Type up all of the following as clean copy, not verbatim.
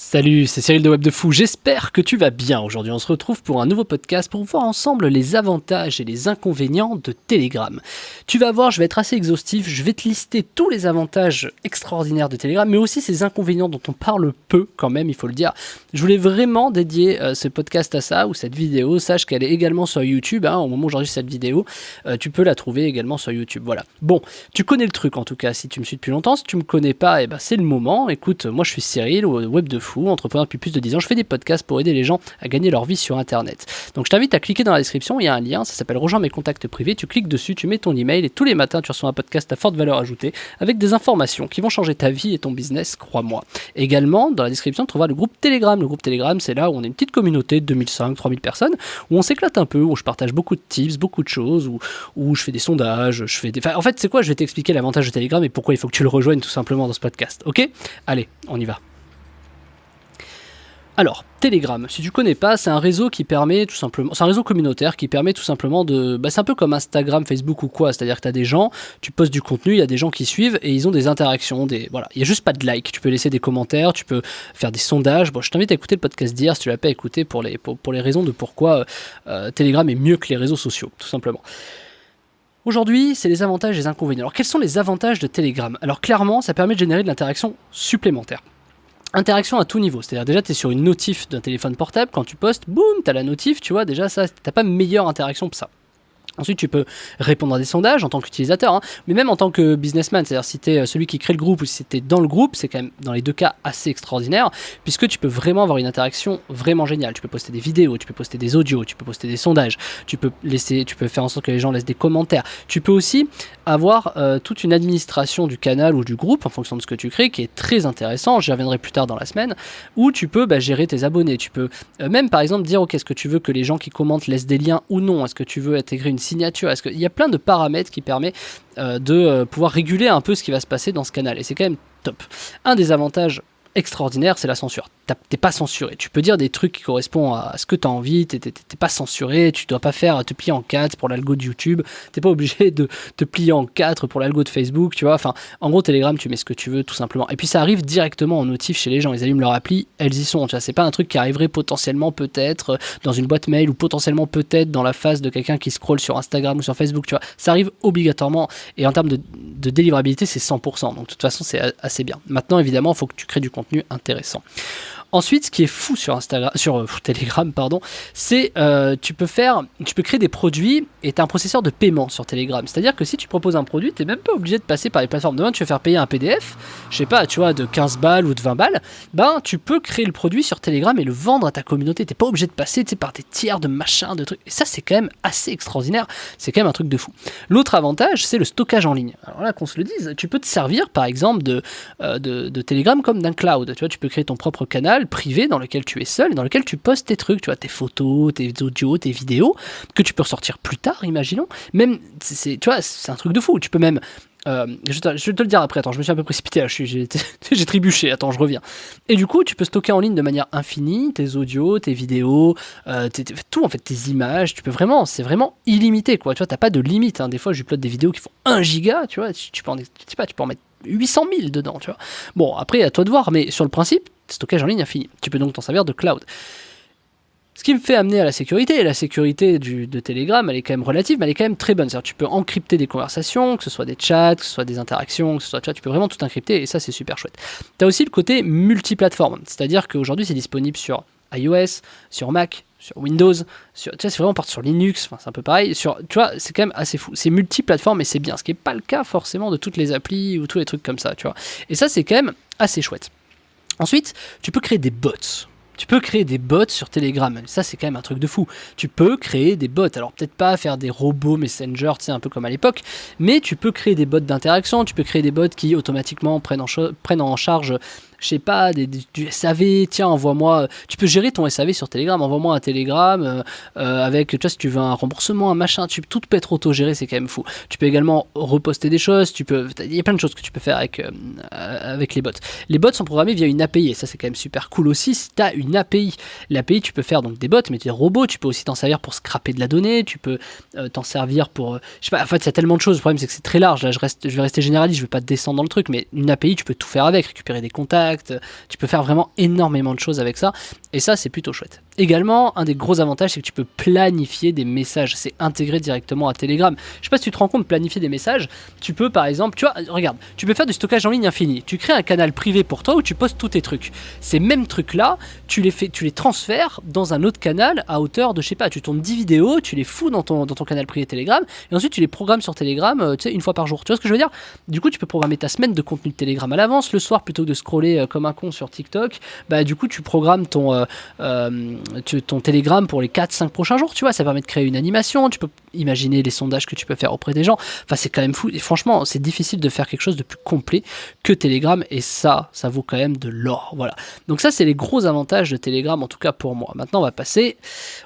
Salut, c'est Cyril de Web de Fou, j'espère que tu vas bien. Aujourd'hui on se retrouve pour un nouveau podcast pour voir ensemble les avantages et les inconvénients de Telegram. Tu vas voir, je vais être assez exhaustif, je vais te lister tous les avantages extraordinaires de Telegram, mais aussi ces inconvénients dont on parle peu quand même, il faut le dire. Je voulais vraiment dédier ce podcast à ça, ou cette vidéo, sache qu'elle est également sur YouTube, au moment où j'enregistre cette vidéo, tu peux la trouver également sur YouTube, voilà. Bon, tu connais le truc en tout cas, si tu me suis depuis longtemps, si tu me connais pas, c'est le moment. Écoute, moi je suis Cyril, Web de Fou, entrepreneur depuis plus de 10 ans, je fais des podcasts pour aider les gens à gagner leur vie sur internet. Donc je t'invite à cliquer dans la description, il y a un lien, ça s'appelle rejoins mes contacts privés, tu cliques dessus, tu mets ton email et tous les matins tu reçois un podcast à forte valeur ajoutée avec des informations qui vont changer ta vie et ton business, crois-moi. Également, dans la description, tu trouveras le groupe Telegram. Le groupe Telegram, c'est là où on est une petite communauté de 2005-3000 personnes, où on s'éclate un peu, où je partage beaucoup de tips, beaucoup de choses, où je fais des sondages, Enfin, en fait, c'est quoi? Je vais t'expliquer l'avantage de Telegram et pourquoi il faut que tu le rejoignes tout simplement dans ce podcast, ok? Allez, on y va. Alors, Telegram, si tu connais pas, c'est un réseau qui permet tout simplement, c'est un réseau communautaire qui permet tout simplement de, c'est un peu comme Instagram, Facebook ou quoi, c'est-à-dire que tu as des gens, tu postes du contenu, il y a des gens qui suivent et ils ont des interactions, voilà, il y a juste pas de like, tu peux laisser des commentaires, tu peux faire des sondages. Bon, je t'invite à écouter le podcast d'hier si tu l'as pas écouté pour les raisons de pourquoi Telegram est mieux que les réseaux sociaux, tout simplement. Aujourd'hui, c'est les avantages et les inconvénients. Alors, quels sont les avantages de Telegram? Alors, clairement, ça permet de générer de l'interaction supplémentaire. Interaction à tout niveau, c'est-à-dire déjà tu es sur une notif d'un téléphone portable, quand tu postes, boum, tu as la notif, tu vois, déjà ça, t'as pas meilleure interaction que ça. Ensuite, tu peux répondre à des sondages en tant qu'utilisateur, mais même en tant que businessman, c'est-à-dire si tu es celui qui crée le groupe ou si tu es dans le groupe, c'est quand même dans les deux cas assez extraordinaire, puisque tu peux vraiment avoir une interaction vraiment géniale. Tu peux poster des vidéos, tu peux poster des audios, tu peux poster des sondages, tu peux faire en sorte que les gens laissent des commentaires. Tu peux aussi avoir toute une administration du canal ou du groupe en fonction de ce que tu crées, qui est très intéressant, j'y reviendrai plus tard dans la semaine, où tu peux gérer tes abonnés. Tu peux même par exemple dire, ok, est-ce que tu veux que les gens qui commentent laissent des liens ou non, est-ce que tu veux intégrer une signature, est-ce qu'il y a plein de paramètres qui permettent de pouvoir réguler un peu ce qui va se passer dans ce canal, et c'est quand même top. Un des avantages extraordinaires, c'est la censure. T'es pas censuré, tu peux dire des trucs qui correspondent à ce que tu as envie, t'es pas censuré, tu dois pas te plier en 4 pour l'algo de YouTube, t'es pas obligé de te plier en 4 pour l'algo de Facebook, tu vois, enfin, en gros, Telegram, tu mets ce que tu veux, tout simplement. Et puis ça arrive directement en notif chez les gens, ils allument leur appli, elles y sont, tu vois, c'est pas un truc qui arriverait potentiellement peut-être dans une boîte mail ou potentiellement peut-être dans la face de quelqu'un qui scrolle sur Instagram ou sur Facebook, tu vois, ça arrive obligatoirement, et en termes de délivrabilité, c'est 100%, donc de toute façon, c'est assez bien. Maintenant, évidemment, il faut que tu crées du contenu intéressant. Ensuite, ce qui est fou sur Telegram, c'est tu peux créer des produits et tu as un processeur de paiement sur Telegram. C'est-à-dire que si tu proposes un produit, tu n'es même pas obligé de passer par les plateformes. Demain, tu veux faire payer un PDF, je sais pas, tu vois, de 15 balles ou de 20 balles, tu peux créer le produit sur Telegram et le vendre à ta communauté. Tu n'es pas obligé de passer par des tiers de machin, de trucs. Et ça, c'est quand même assez extraordinaire. C'est quand même un truc de fou. L'autre avantage, c'est le stockage en ligne. Alors là, qu'on se le dise, tu peux te servir, par exemple, de Telegram comme d'un cloud. Tu vois, tu peux créer ton propre canal privé dans lequel tu es seul et dans lequel tu postes tes trucs, tu vois, tes photos, tes audios, tes vidéos que tu peux ressortir plus tard, imaginons. Même, tu vois, c'est un truc de fou. Tu peux même je vais te le dire après, attends, je me suis un peu précipité là, j'ai trébuché, attends, je reviens. Et du coup, tu peux stocker en ligne de manière infinie tes audios, tes vidéos, tout en fait, tes images, c'est vraiment illimité, quoi. Tu vois, t'as pas de limite, hein. Des fois, j'upload des vidéos qui font 1 giga, tu vois, tu peux en mettre 800 000 dedans, tu vois. Bon, après, à toi de voir, mais sur le principe, stockage en ligne infini. Tu peux donc t'en servir de cloud. Ce qui me fait amener à la sécurité, et la sécurité de Telegram, elle est quand même relative, mais elle est quand même très bonne. C'est-à-dire, tu peux encrypter des conversations, que ce soit des chats, que ce soit des interactions, que ce soit, tu peux vraiment tout encrypter, et ça, c'est super chouette. Tu as aussi le côté multiplateforme, c'est-à-dire qu'aujourd'hui, c'est disponible sur iOS, sur Mac, sur Windows, tu vois, c'est vraiment part sur Linux, enfin, c'est un peu pareil, tu vois, c'est quand même assez fou. C'est multiplateforme et c'est bien, ce qui n'est pas le cas forcément de toutes les applis ou tous les trucs comme ça, tu vois. Et ça, c'est quand même assez chouette. Ensuite, tu peux créer des bots. Tu peux créer des bots sur Telegram. Ça, c'est quand même un truc de fou. Tu peux créer des bots. Alors, peut-être pas faire des robots Messenger, tu sais, un peu comme à l'époque, mais tu peux créer des bots d'interaction. Tu peux créer des bots qui automatiquement prennent en charge, je sais pas, du SAV. Tiens, envoie-moi. Tu peux gérer ton SAV sur Telegram. Envoie-moi un Telegram avec, tu vois, si tu veux un remboursement, un machin. Tout peut être autogéré, c'est quand même fou. Tu peux également reposter des choses. Il y a plein de choses que tu peux faire avec les bots. Les bots sont programmés via une API et ça, c'est quand même super cool aussi. Si tu as une API, l'API, tu peux faire donc des bots, mais des robots. Tu peux aussi t'en servir pour scraper de la donnée. Tu peux t'en servir pour, je sais pas. En fait, il y a tellement de choses. Le problème, c'est que c'est très large. Là, je vais rester généraliste. Je vais pas descendre dans le truc, mais une API, tu peux tout faire avec, récupérer des contacts, contacts, tu peux faire vraiment énormément de choses avec ça, et ça c'est plutôt chouette. Également, un des gros avantages, c'est que tu peux planifier des messages, c'est intégré directement à Telegram. Je sais pas si tu te rends compte, planifier des messages, tu peux par exemple, tu vois, regarde, tu peux faire du stockage en ligne infini, tu crées un canal privé pour toi où tu postes tous tes trucs. Ces mêmes trucs là, tu les transfères dans un autre canal à hauteur de, je sais pas, tu tournes 10 vidéos, tu les fous dans ton canal privé Telegram, et ensuite tu les programmes sur Telegram, tu sais, une fois par jour. Tu vois ce que je veux dire? Du coup, tu peux programmer ta semaine de contenu de Telegram à l'avance, le soir, plutôt que de scroller comme un con sur TikTok, bah du coup tu programmes ton Telegram pour les 4-5 prochains jours, tu vois, ça permet de créer une animation, tu peux imaginer les sondages que tu peux faire auprès des gens, enfin c'est quand même fou, et franchement c'est difficile de faire quelque chose de plus complet que Telegram, et ça vaut quand même de l'or, voilà. Donc ça c'est les gros avantages de Telegram, en tout cas pour moi. Maintenant on va passer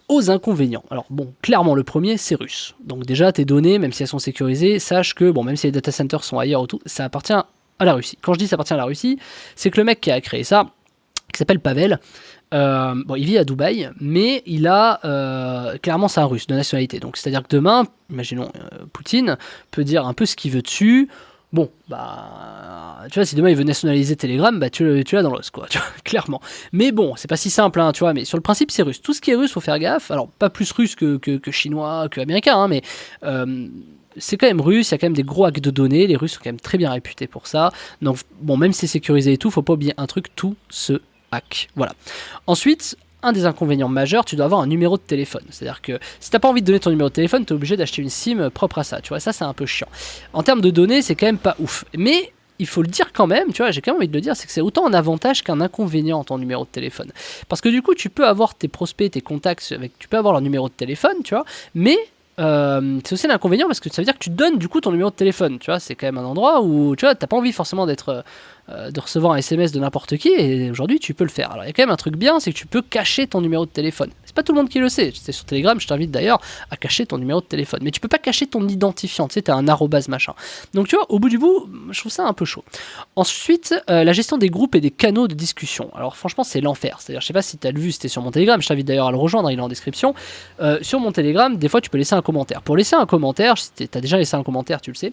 aux inconvénients. Alors bon, clairement le premier c'est russe, donc déjà tes données, même si elles sont sécurisées, sache que, bon, même si les data centers sont ailleurs ou tout, ça appartient à la Russie. Quand je dis ça appartient à la Russie, c'est que le mec qui a créé ça, qui s'appelle Pavel, bon, il vit à Dubaï, mais il a clairement c'est un russe de nationalité. Donc c'est-à-dire que demain, imaginons Poutine peut dire un peu ce qu'il veut dessus. Bon, bah, tu vois, si demain il veut nationaliser Telegram, bah tu l'as dans l'os, quoi, tu vois, clairement. Mais bon, c'est pas si simple, hein, tu vois, mais sur le principe, c'est russe. Tout ce qui est russe, faut faire gaffe. Alors, pas plus russe que chinois, que américain, hein, mais c'est quand même russe, il y a quand même des gros hacks de données, les Russes sont quand même très bien réputés pour ça. Donc, bon, même si c'est sécurisé et tout, faut pas oublier un truc, tout se hack. Voilà. Ensuite, un des inconvénients majeurs, tu dois avoir un numéro de téléphone. C'est-à-dire que si t'as pas envie de donner ton numéro de téléphone, tu es obligé d'acheter une SIM propre à ça. Tu vois, ça c'est un peu chiant. En termes de données, c'est quand même pas ouf. Mais il faut le dire quand même, tu vois, j'ai quand même envie de le dire, c'est que c'est autant un avantage qu'un inconvénient ton numéro de téléphone. Parce que du coup, tu peux avoir tes prospects, tes contacts, tu peux avoir leur numéro de téléphone, tu vois, mais c'est aussi un inconvénient parce que ça veut dire que tu donnes du coup ton numéro de téléphone, tu vois, c'est quand même un endroit où tu vois, t'as pas envie forcément de recevoir un SMS de n'importe qui, et aujourd'hui tu peux le faire. Alors il y a quand même un truc bien, c'est que tu peux cacher ton numéro de téléphone. C'est pas tout le monde qui le sait, c'est sur Telegram, je t'invite d'ailleurs à cacher ton numéro de téléphone, mais tu peux pas cacher ton identifiant, tu sais, t'as un arrobase machin. Donc tu vois, au bout du bout, je trouve ça un peu chaud. Ensuite, la gestion des groupes et des canaux de discussion. Alors franchement c'est l'enfer, c'est-à-dire je sais pas si t'as le vu, c'était sur mon Telegram, je t'invite d'ailleurs à le rejoindre, il est en description. Sur mon Telegram, des fois tu peux laisser un commentaire. Pour laisser un commentaire, si t'as déjà laissé un commentaire, tu le sais,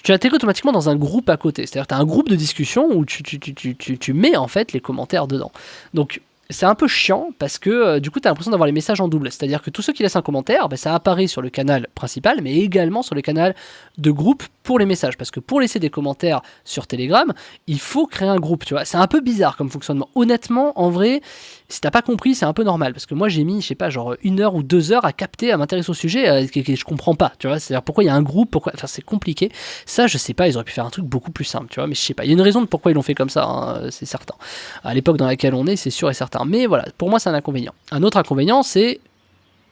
tu atterris automatiquement dans un groupe à côté. C'est-à-dire que tu as un groupe de discussion où tu mets en fait les commentaires dedans. Donc c'est un peu chiant parce que du coup tu as l'impression d'avoir les messages en double. C'est-à-dire que tous ceux qui laissent un commentaire, ça apparaît sur le canal principal, mais également sur le canal de groupe pour les messages. Parce que pour laisser des commentaires sur Telegram, il faut créer un groupe, tu vois. C'est un peu bizarre comme fonctionnement. Honnêtement, en vrai, si t'as pas compris, c'est un peu normal. Parce que moi j'ai mis, je sais pas, genre 1 heure ou 2 heures à capter, à m'intéresser au sujet, que je comprends pas, tu vois. C'est-à-dire pourquoi il y a un groupe, pourquoi... Enfin c'est compliqué. Ça je sais pas, ils auraient pu faire un truc beaucoup plus simple, tu vois. Mais je sais pas, il y a une raison de pourquoi ils l'ont fait comme ça, hein, c'est certain. À l'époque dans laquelle on est, c'est sûr et certain. Mais voilà, pour moi c'est un inconvénient. Un autre inconvénient, c'est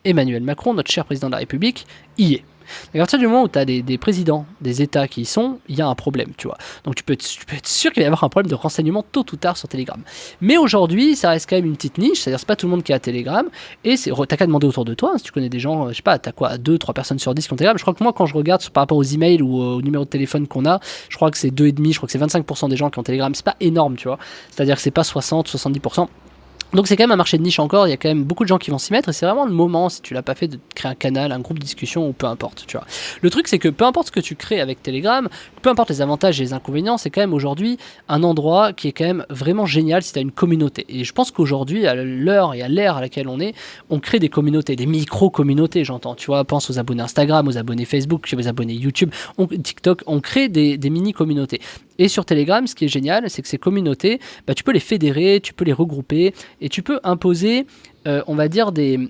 Emmanuel Macron, notre cher président de la République, y est. À partir du moment où tu as des présidents des États qui y sont, il y a un problème, tu vois. Donc tu peux être sûr qu'il va y avoir un problème de renseignement tôt ou tard sur Telegram. Mais aujourd'hui, ça reste quand même une petite niche, c'est-à-dire c'est pas tout le monde qui a Telegram, et t'as qu'à demander autour de toi, hein, si tu connais des gens, je sais pas, t'as quoi, 2-3 personnes sur 10 qui ont Telegram. Je crois que moi, quand je regarde par rapport aux emails ou au numéro de téléphone qu'on a, je crois que c'est 2,5, je crois que c'est 25% des gens qui ont Telegram, c'est pas énorme, tu vois. C'est-à-dire que c'est pas 60-70%. Donc c'est quand même un marché de niche encore, il y a quand même beaucoup de gens qui vont s'y mettre, et c'est vraiment le moment, si tu l'as pas fait, de créer un canal, un groupe de discussion, ou peu importe, tu vois. Le truc c'est que peu importe ce que tu crées avec Telegram, peu importe les avantages et les inconvénients, c'est quand même aujourd'hui un endroit qui est quand même vraiment génial si tu as une communauté. Et je pense qu'aujourd'hui, à l'heure et à l'ère à laquelle on crée des communautés, des micro-communautés, j'entends, tu vois, pense aux abonnés Instagram, aux abonnés Facebook, aux abonnés YouTube, TikTok, on crée des mini-communautés. Et sur Telegram, ce qui est génial, c'est que ces communautés, tu peux les fédérer, tu peux les regrouper, et tu peux imposer, on va dire, des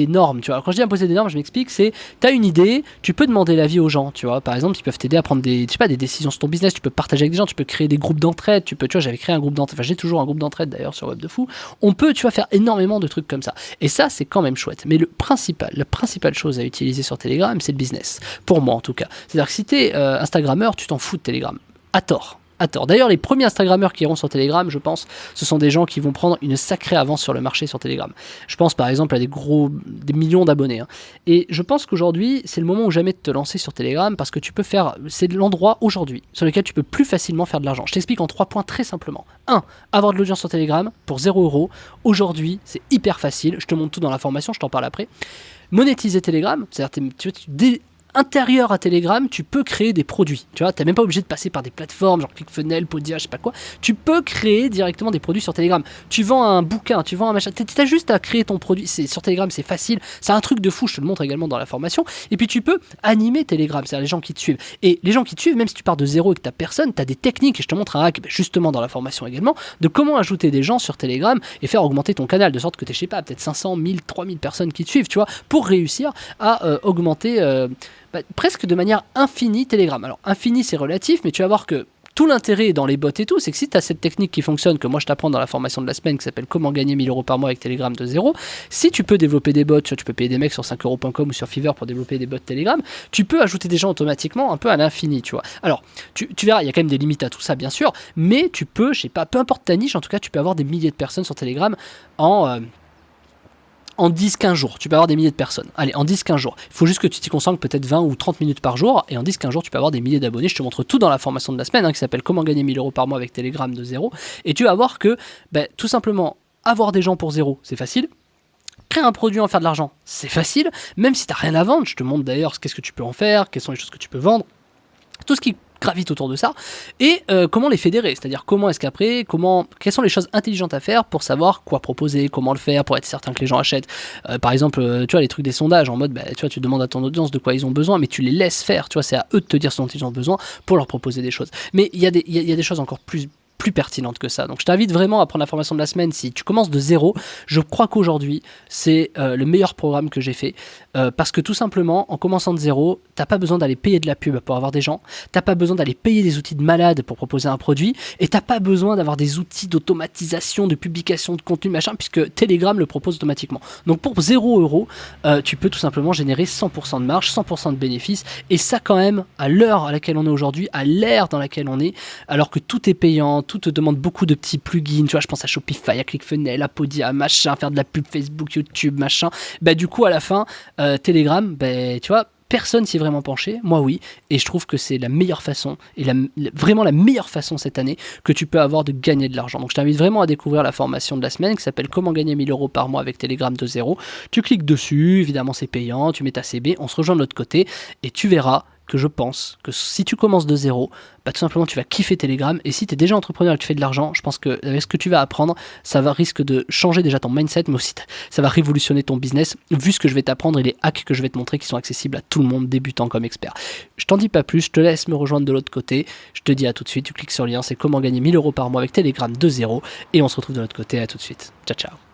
normes, tu vois. Alors, quand je dis imposer des normes, je m'explique, c'est, tu as une idée, tu peux demander l'avis aux gens, tu vois. Par exemple, ils peuvent t'aider à prendre des décisions sur ton business, tu peux partager avec des gens, tu peux créer des groupes d'entraide, tu vois, j'avais créé un groupe d'entraide, enfin j'ai toujours un groupe d'entraide d'ailleurs sur Web de Fou. On peut, tu vois, faire énormément de trucs comme ça. Et ça, c'est quand même chouette. Mais la principale chose à utiliser sur Telegram, c'est le business. Pour moi, en tout cas. C'est-à-dire que si t'es Instagrammeur, tu t'en fous de Telegram. À tort. D'ailleurs, les premiers Instagrammeurs qui iront sur Telegram, je pense, ce sont des gens qui vont prendre une sacrée avance sur le marché sur Telegram. Je pense par exemple à des millions d'abonnés. Hein. Et je pense qu'aujourd'hui, c'est le moment ou jamais de te lancer sur Telegram parce que c'est l'endroit aujourd'hui sur lequel tu peux plus facilement faire de l'argent. Je t'explique en 3 points très simplement. 1. Avoir de l'audience sur Telegram pour 0€. Aujourd'hui, c'est hyper facile. Je te montre tout dans la formation, je t'en parle après. Monétiser Telegram, c'est-à-dire intérieur à Telegram, tu peux créer des produits. Tu vois, t'es même pas obligé de passer par des plateformes, genre ClickFunnels, Podia, je sais pas quoi. Tu peux créer directement des produits sur Telegram. Tu vends un bouquin, tu vends un machin, t'as juste à créer ton produit. Sur Telegram, c'est facile. C'est un truc de fou, je te le montre également dans la formation. Et puis tu peux animer Telegram, c'est-à-dire les gens qui te suivent. Et les gens qui te suivent, même si tu pars de zéro et que t'as personne, t'as des techniques, et je te montre un hack, justement dans la formation également, de comment ajouter des gens sur Telegram et faire augmenter ton canal, de sorte que t'es, je sais pas, peut-être 500, 1000, 3000 personnes qui te suivent, tu vois, pour réussir à augmenter presque de manière infinie Telegram. Alors infini c'est relatif, mais tu vas voir que tout l'intérêt dans les bots et tout, c'est que si tu as cette technique qui fonctionne, que moi je t'apprends dans la formation de la semaine qui s'appelle comment gagner 1000 euros par mois avec Telegram de zéro, si tu peux développer des bots, tu peux payer des mecs sur 5euros.com ou sur Fiverr pour développer des bots Telegram, tu peux ajouter des gens automatiquement un peu à l'infini, tu vois. Alors, tu verras, il y a quand même des limites à tout ça, bien sûr, mais tu peux, je sais pas, peu importe ta niche, en tout cas, tu peux avoir des milliers de personnes sur Telegram en 10-15 jours, tu peux avoir des milliers de personnes. Allez, en 10-15 jours. Il faut juste que tu t'y concentres peut-être 20 ou 30 minutes par jour, et en 10-15 jours, tu peux avoir des milliers d'abonnés. Je te montre tout dans la formation de la semaine, qui s'appelle comment gagner 1000 euros par mois avec Telegram de zéro. Et tu vas voir que, tout simplement, avoir des gens pour zéro, c'est facile. Créer un produit, en faire de l'argent, c'est facile. Même si tu n'as rien à vendre, je te montre d'ailleurs qu'est-ce que tu peux en faire, quelles sont les choses que tu peux vendre. Tout ce qui gravite autour de ça, et comment les fédérer, c'est-à-dire comment est-ce qu'après, quelles sont les choses intelligentes à faire pour savoir quoi proposer, comment le faire, pour être certain que les gens achètent. Par exemple, tu vois, les trucs des sondages, en mode, tu vois, tu demandes à ton audience de quoi ils ont besoin, mais tu les laisses faire, tu vois, c'est à eux de te dire ce dont ils ont besoin pour leur proposer des choses. Mais il y a des choses encore plus pertinentes que ça. Donc je t'invite vraiment à prendre la formation de la semaine si tu commences de zéro. Je crois qu'aujourd'hui, c'est le meilleur programme que j'ai fait, parce que tout simplement, en commençant de zéro, t'as pas besoin d'aller payer de la pub pour avoir des gens, t'as pas besoin d'aller payer des outils de malade pour proposer un produit, et t'as pas besoin d'avoir des outils d'automatisation, de publication de contenu, machin, puisque Telegram le propose automatiquement. Donc pour 0 €, tu peux tout simplement générer 100% de marge, 100% de bénéfices, et ça quand même, à l'heure à laquelle on est aujourd'hui, à l'ère dans laquelle on est, alors que tout est payant, tout te demande beaucoup de petits plugins, tu vois, je pense à Shopify, à ClickFunnels, à Podia, machin, faire de la pub Facebook, YouTube, machin. Du coup, à la fin, Telegram, tu vois, personne s'y est vraiment penché, moi oui, et je trouve que c'est la meilleure façon, et vraiment la meilleure façon cette année que tu peux avoir de gagner de l'argent. Donc je t'invite vraiment à découvrir la formation de la semaine qui s'appelle comment gagner 1000 euros par mois avec Telegram de zéro. Tu cliques dessus, évidemment c'est payant, tu mets ta CB, on se rejoint de l'autre côté, et tu verras que je pense que si tu commences de zéro, tout simplement tu vas kiffer Telegram, et si tu es déjà entrepreneur et que tu fais de l'argent, je pense que avec ce que tu vas apprendre, ça va risque de changer déjà ton mindset, mais aussi ça va révolutionner ton business, vu ce que je vais t'apprendre et les hacks que je vais te montrer qui sont accessibles à tout le monde, débutant comme expert. Je t'en dis pas plus, je te laisse me rejoindre de l'autre côté, je te dis à tout de suite, tu cliques sur le lien, c'est comment gagner 1000 euros par mois avec Telegram de zéro, et on se retrouve de l'autre côté, à tout de suite. Ciao ciao.